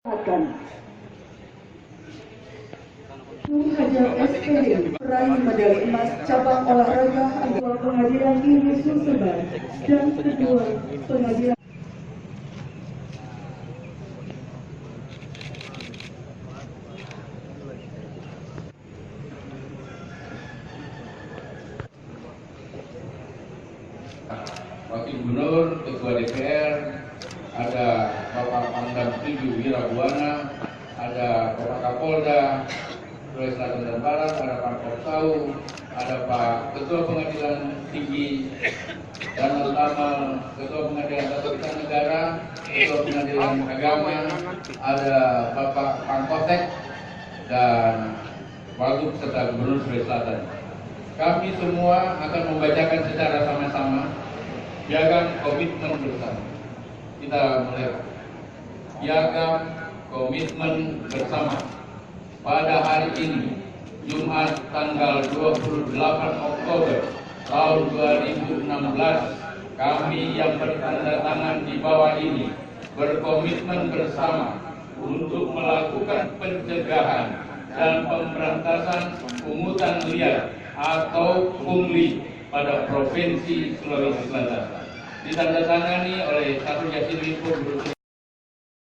akan Hajar SPD peraih medali emas cabang olahraga anggota pengadilan tinggi Sulsel dan kedua pengadilan Wakil Gubernur, Ketua DPR, ada Bapak Pangdam 7 Wirabuana, ada Bapak Kapolda, Sulawesi Selatan dan Barat, ada Pak Kopsau, ada Pak Ketua Pengadilan Tinggi Danal Tamal, Ketua Pengadilan Tata Usaha Negara, Ketua Pengadilan Agama, ada Bapak Pangkosek, dan Wagub serta Gubernur Sulawesi Selatan. Kami semua akan membacakan secara sama-sama piagam komitmen bersama. Kita mulai. Piagam komitmen bersama. Pada hari ini, Jumat tanggal 28 Oktober tahun 2016, kami yang bertanda tangan di bawah ini berkomitmen bersama untuk melakukan pencegahan dan pemberantasan pungutan liar atau pungli pada Provinsi Sulawesi Selatan. Ditandatangani oleh Syahrul Yassin Limpo, Gubernur